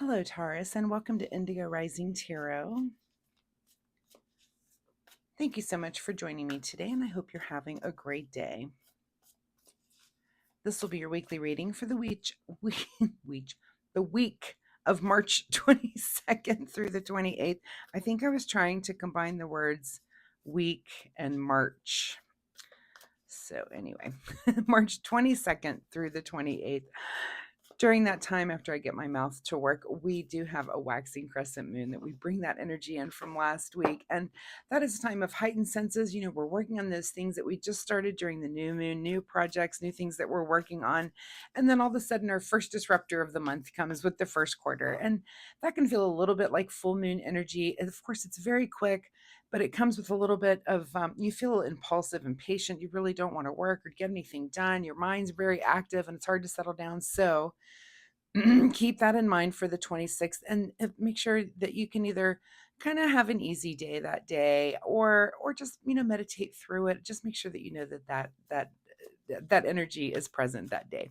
Hello, Taurus, and welcome to Indigo Rising Tarot. Thank you so much for joining me today, and I hope you're having a great day. This will be your weekly reading for the week of March 22nd through the 28th. I think I was trying to combine the words week and March. So anyway, March 22nd through the 28th. During that time, after I get my mouth to work, we do have a waxing crescent moon that we bring that energy in from last week. And that is a time of heightened senses. You know, we're working on those things that we just started during the new moon, new projects, new things that we're working on. And then all of a sudden, our first disruptor of the month comes with the first quarter. And that can feel a little bit like full moon energy. And of course, it's very quick, but it comes with a little bit of, you feel impulsive, impatient. You really don't want to work or get anything done. Your mind's very active and it's hard to settle down. So, keep that in mind for the 26th and make sure that you can either kind of have an easy day that day or just meditate through it. Just make sure that you know that energy is present that day.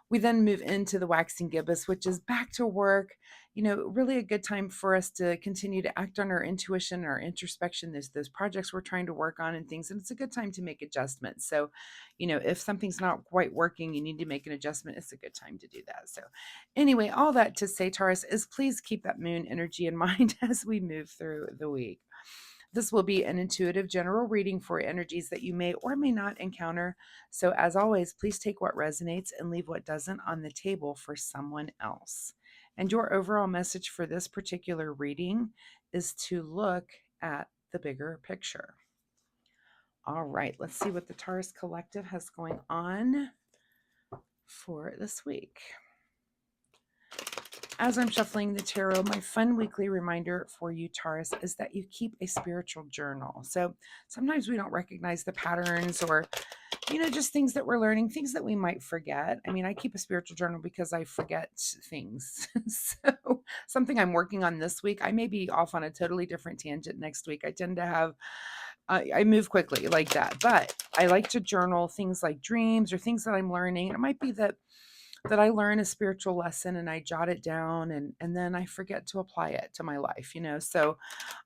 We then move into the waxing gibbous, which is back to work. Really a good time for us to continue to act on our intuition, our introspection. There's those projects we're trying to work on and things, and it's a good time to make adjustments. So, if something's not quite working, you need to make an adjustment. It's a good time to do that. So, anyway, all that to say, Taurus, is please keep that moon energy in mind as we move through the week. This will be an intuitive general reading for energies that you may or may not encounter. So, as always, please take what resonates and leave what doesn't on the table for someone else. And your overall message for this particular reading is to look at the bigger picture. All right, let's see what the Taurus Collective has going on for this week. As I'm shuffling the tarot, my fun weekly reminder for you, Taurus, is that you keep a spiritual journal. So sometimes we don't recognize the patterns or, just things that we're learning, things that we might forget. I mean, I keep a spiritual journal because I forget things. So something I'm working on this week, I may be off on a totally different tangent next week. I tend to have, I move quickly like that, but I like to journal things like dreams or things that I'm learning. It might be that I learn a spiritual lesson and I jot it down and then I forget to apply it to my life, So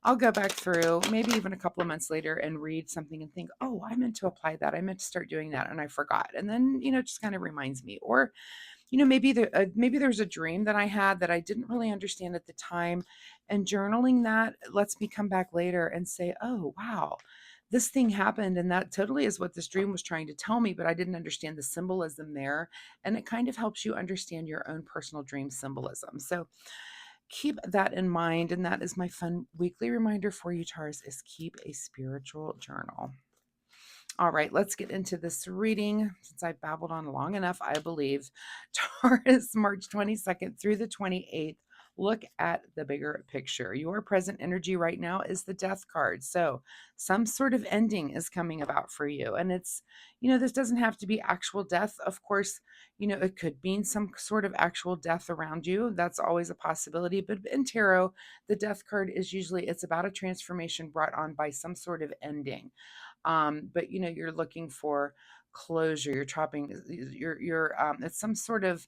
I'll go back through maybe even a couple of months later and read something and think, oh, I meant to apply that. I meant to start doing that and I forgot. And then, it just kind of reminds me. Or, maybe there's a dream that I had that I didn't really understand at the time. And journaling that lets me come back later and say, oh, wow, this thing happened and that totally is what this dream was trying to tell me, but I didn't understand the symbolism there. And it kind of helps you understand your own personal dream symbolism. So keep that in mind. And that is my fun weekly reminder for you, Taurus, is keep a spiritual journal. All right, let's get into this reading. Since I babbled on long enough, I believe. Taurus, March 22nd through the 28th. Look at the bigger picture. Your present energy right now is the death card. So some sort of ending is coming about for you. And it's, this doesn't have to be actual death. Of course, it could mean some sort of actual death around you. That's always a possibility. But in tarot, the death card is usually, it's about a transformation brought on by some sort of ending. But you're looking for closure. You're chopping. It's some sort of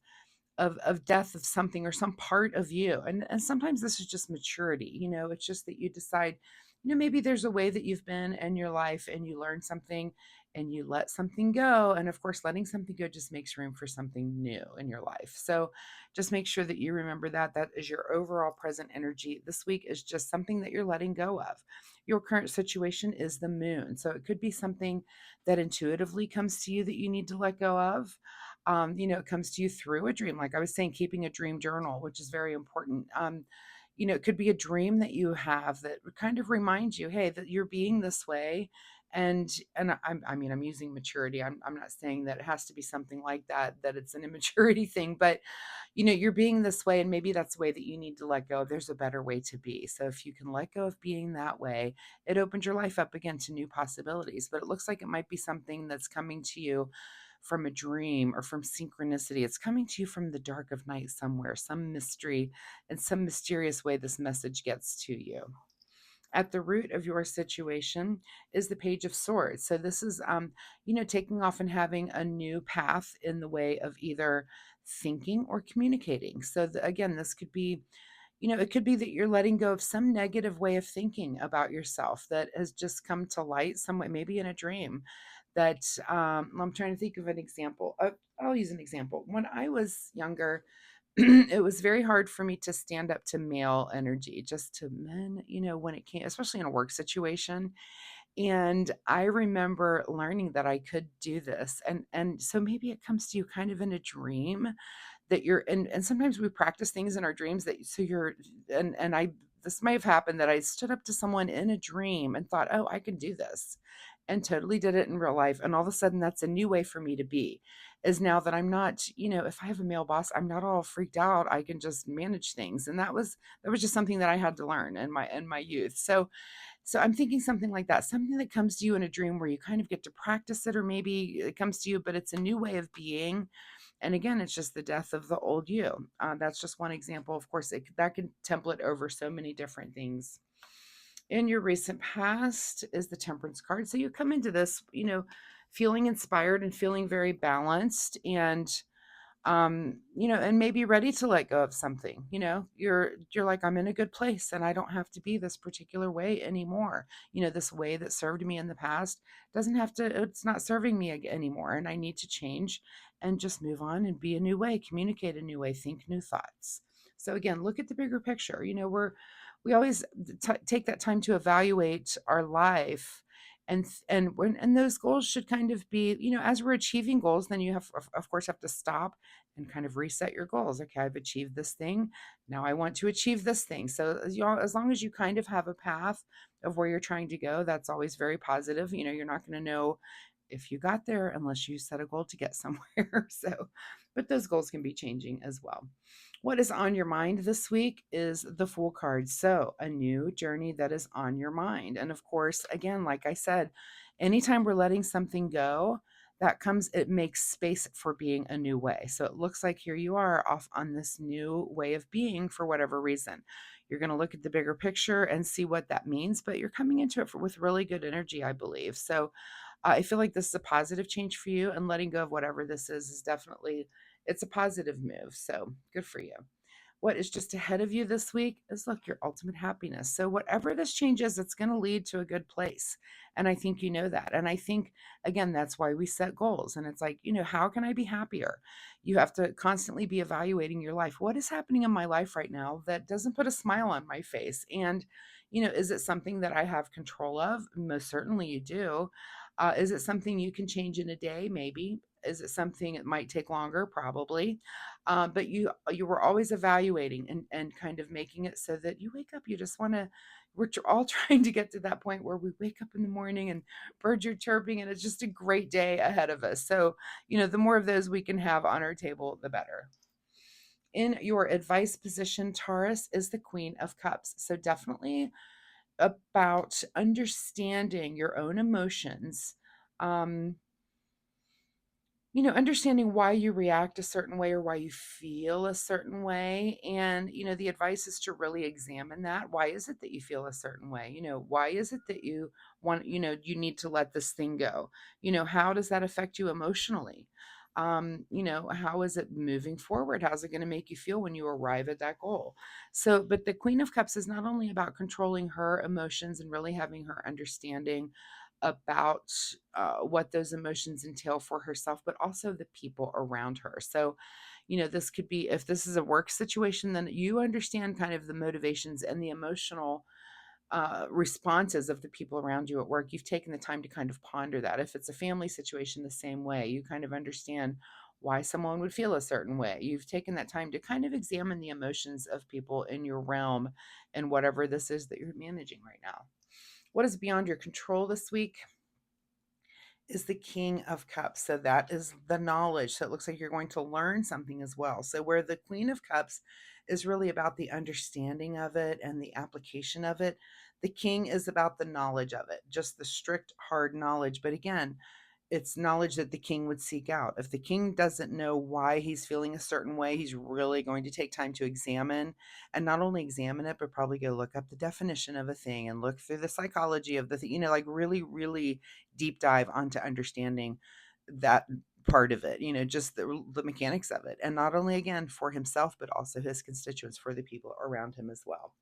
death of something or some part of you. And sometimes this is just maturity. It's just that you decide, maybe there's a way that you've been in your life and you learn something and you let something go. And of course, letting something go just makes room for something new in your life. So just make sure that you remember that is your overall present energy. This week is just something that you're letting go of. Your current situation is the moon. So it could be something that intuitively comes to you that you need to let go of. It comes to you through a dream. Like I was saying, keeping a dream journal, which is very important. It could be a dream that you have that kind of reminds you, hey, that you're being this way. And I'm using maturity. I'm not saying that it has to be something like that it's an immaturity thing, but you're being this way, and maybe that's the way that you need to let go. There's a better way to be. So if you can let go of being that way, it opens your life up again to new possibilities. But it looks like it might be something that's coming to you from a dream or from synchronicity. It's coming to you from the dark of night somewhere, some mystery, in some mysterious way this message gets to you. At the root of your situation is the Page of Swords. So this is, taking off and having a new path in the way of either thinking or communicating. So again, this could be, it could be that you're letting go of some negative way of thinking about yourself that has just come to light some way, maybe in a dream. That I'm trying to think of an example. I'll use an example. When I was younger, it was very hard for me to stand up to male energy, just to men, when it came, especially in a work situation. And I remember learning that I could do this. And so maybe it comes to you kind of in a dream that you're, and sometimes we practice things in our dreams that, so you're, and I, this may have happened that I stood up to someone in a dream and thought, oh, I can do this, and totally did it in real life. And all of a sudden, that's a new way for me to be, is now that I'm not, if I have a male boss, I'm not all freaked out. I can just manage things. And that was just something that I had to learn in my youth. So I'm thinking something like that, something that comes to you in a dream where you kind of get to practice it, or maybe it comes to you, but it's a new way of being. And again, it's just the death of the old you. That's just one example. Of course, that can template over so many different things. In your recent past is the Temperance card. So you come into this, feeling inspired and feeling very balanced, and maybe ready to let go of something. You're like, I'm in a good place and I don't have to be this particular way anymore. This way that served me in the past doesn't have to, it's not serving me anymore, and I need to change and just move on and be a new way, communicate a new way, think new thoughts. So again, look at the bigger picture. We always take that time to evaluate our life, and those goals should kind of be, as we're achieving goals, then you have, of course, have to stop and kind of reset your goals. Okay, I've achieved this thing. Now I want to achieve this thing. So as long as you kind of have a path of where you're trying to go, that's always very positive. You're not going to know if you got there unless you set a goal to get somewhere. So, but those goals can be changing as well. What is on your mind this week is the Fool card. So, a new journey that is on your mind. And of course, again, like I said, anytime we're letting something go, it makes space for being a new way. So it looks like here you are off on this new way of being for whatever reason. You're going to look at the bigger picture and see what that means, but you're coming into it with really good energy, I believe. So I feel like this is a positive change for you, and letting go of whatever this is definitely, it's a positive move. So good for you. What is just ahead of you this week is, look, your ultimate happiness. So whatever this change is, it's going to lead to a good place. And I think you know that. And I think, again, that's why we set goals. And it's like, how can I be happier? You have to constantly be evaluating your life. What is happening in my life right now that doesn't put a smile on my face? And, is it something that I have control of? Most certainly you do. Is it something you can change in a day? Maybe. Is it something it might take longer? Probably. But you were always evaluating and kind of making it so that you wake up, you just want to, all trying to get to that point where we wake up in the morning and birds are chirping and it's just a great day ahead of us. So, the more of those we can have on our table, the better. In your advice position, Taurus is the Queen of Cups. So definitely about understanding your own emotions. Um, understanding why you react a certain way or why you feel a certain way. And, the advice is to really examine that. Why is it that you feel a certain way? Why is it that you want, you need to let this thing go? How does that affect you emotionally? How is it moving forward? How's it going to make you feel when you arrive at that goal? So, but the Queen of Cups is not only about controlling her emotions and really having her understanding about what those emotions entail for herself, but also the people around her. So, this could be, if this is a work situation, then you understand kind of the motivations and the emotional responses of the people around you at work. You've taken the time to kind of ponder that. If it's a family situation, the same way, you kind of understand why someone would feel a certain way. You've taken that time to kind of examine the emotions of people in your realm and whatever this is that you're managing right now. What is beyond your control this week is the King of Cups. So that is the knowledge. So it looks like you're going to learn something as well. So where the Queen of Cups is really about the understanding of it and the application of it, the King is about the knowledge of it, just the strict, hard knowledge. But again, it's knowledge that the king would seek out. If the king doesn't know why he's feeling a certain way, he's really going to take time to examine, and not only examine it, but probably go look up the definition of a thing and look through the psychology of the thing, like really, really deep dive onto understanding that part of it, just the mechanics of it. And not only, again, for himself, but also his constituents, for the people around him as well.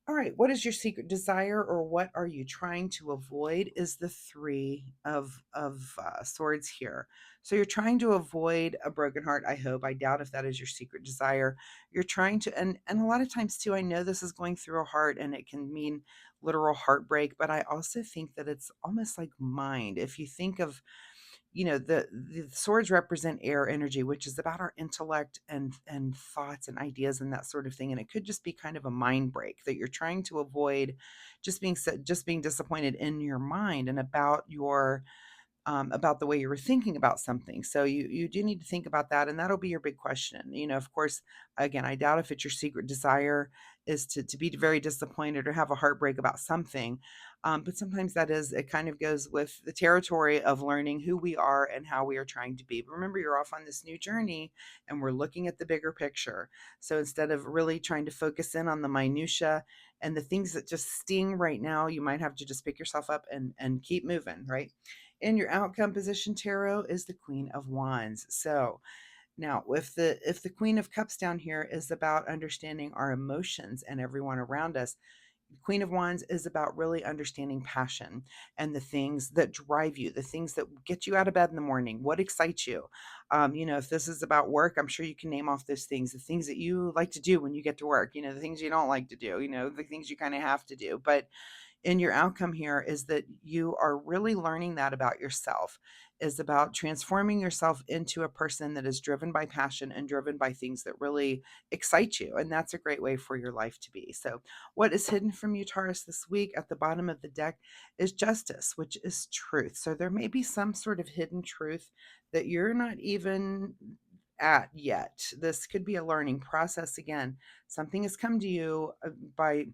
All right, what is your secret desire, or what are you trying to avoid? Is the three of swords here. So you're trying to avoid a broken heart. I hope. I doubt if that is your secret desire. You're trying to, and a lot of times too, I know this is going through a heart, and it can mean literal heartbreak. But I also think that it's almost like mind. If you think of, the swords represent air energy, which is about our intellect and thoughts and ideas and that sort of thing. And it could just be kind of a mind break that you're trying to avoid, just being disappointed in your mind and about the way you were thinking about something. So you do need to think about that, and that'll be your big question. Of course, again, I doubt if it's your secret desire is to be very disappointed or have a heartbreak about something. But sometimes it kind of goes with the territory of learning who we are and how we are trying to be. But remember, you're off on this new journey, and we're looking at the bigger picture. So instead of really trying to focus in on the minutia and the things that just sting right now, you might have to just pick yourself up and keep moving, right? In your outcome position, tarot is the Queen of Wands. So now, if the Queen of Cups down here is about understanding our emotions and everyone around us, Queen of Wands is about really understanding passion and the things that drive you, the things that get you out of bed in the morning, what excites you. If this is about work, I'm sure you can name off those things, the things that you like to do when you get to work, the things you don't like to do, the things you kind of have to do. But in your outcome here is that you are really learning that about yourself, is about transforming yourself into a person that is driven by passion and driven by things that really excite you. And that's a great way for your life to be. So what is hidden from you, Taurus, this week at the bottom of the deck is justice, which is truth. So there may be some sort of hidden truth that you're not even at yet. This could be a learning process. Again, something has come to you by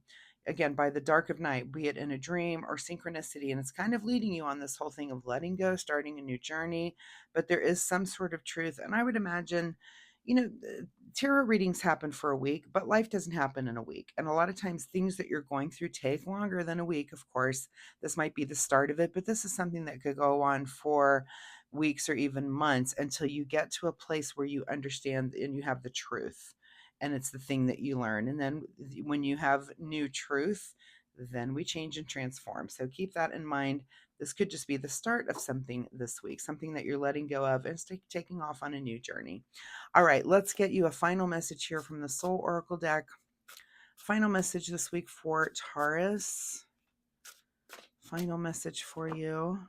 the dark of night, be it in a dream or synchronicity. And it's kind of leading you on this whole thing of letting go, starting a new journey. But there is some sort of truth. And I would imagine, tarot readings happen for a week, but life doesn't happen in a week. And a lot of times things that you're going through take longer than a week. Of course, this might be the start of it, but this is something that could go on for weeks or even months until you get to a place where you understand and you have the truth, and it's the thing that you learn. And then when you have new truth, then we change and transform. So keep that in mind. This could just be the start of something this week, something that you're letting go of and taking off on a new journey. All right, let's get you a final message here from the Soul Oracle deck. Final message this week for Taurus. Final message for you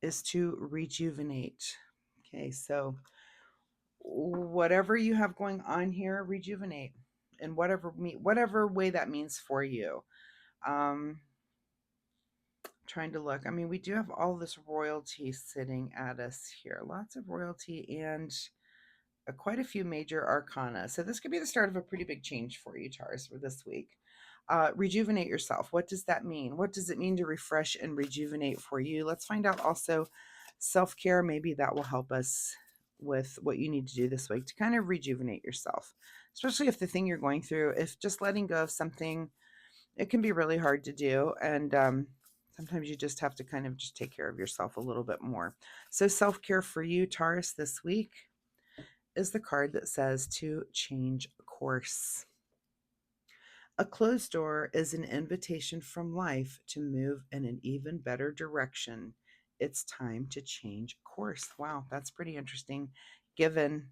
is to rejuvenate. Okay, so whatever you have going on here, rejuvenate in whatever way that means for you. Trying to look. I mean, we do have all this royalty sitting at us here. Lots of royalty and quite a few major arcana. So this could be the start of a pretty big change for you, Taurus, for this week. Rejuvenate yourself. What does that mean? What does it mean to refresh and rejuvenate for you? Let's find out also self-care. Maybe that will help us with what you need to do this week to kind of rejuvenate yourself, especially if the thing you're going through, if just letting go of something, it can be really hard to do. And sometimes you just have to kind of just take care of yourself a little bit more. So self-care for you, Taurus, this week is the card that says to change course. A closed door is an invitation from life to move in an even better direction. It's time to change course. Wow, that's pretty interesting, given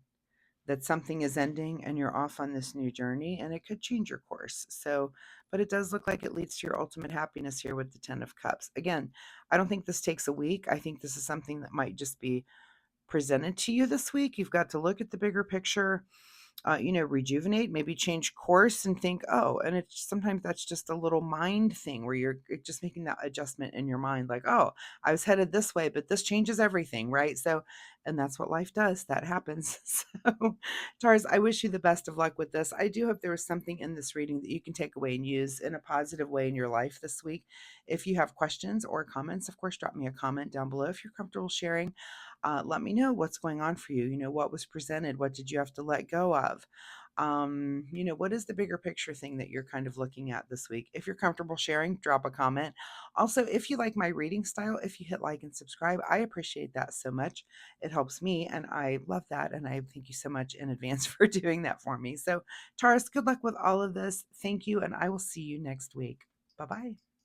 that something is ending and you're off on this new journey, and it could change your course. So, but it does look like it leads to your ultimate happiness here with the 10 of Cups. Again, I don't think this takes a week. I think this is something that might just be presented to you this week. You've got to look at the bigger picture, rejuvenate, maybe change course and think, oh, and it's sometimes that's just a little mind thing where you're just making that adjustment in your mind, like, oh, I was headed this way, but this changes everything, right? So, and that's what life does. That happens. So, Taurus, I wish you the best of luck with this. I do hope there was something in this reading that you can take away and use in a positive way in your life this week. If you have questions or comments, of course, drop me a comment down below if you're comfortable sharing. Let me know what's going on for you. What was presented? What did you have to let go of? What is the bigger picture thing that you're kind of looking at this week? If you're comfortable sharing, drop a comment. Also, if you like my reading style, if you hit like and subscribe, I appreciate that so much. It helps me, and I love that. And I thank you so much in advance for doing that for me. So, Taurus, good luck with all of this. Thank you, and I will see you next week. Bye bye.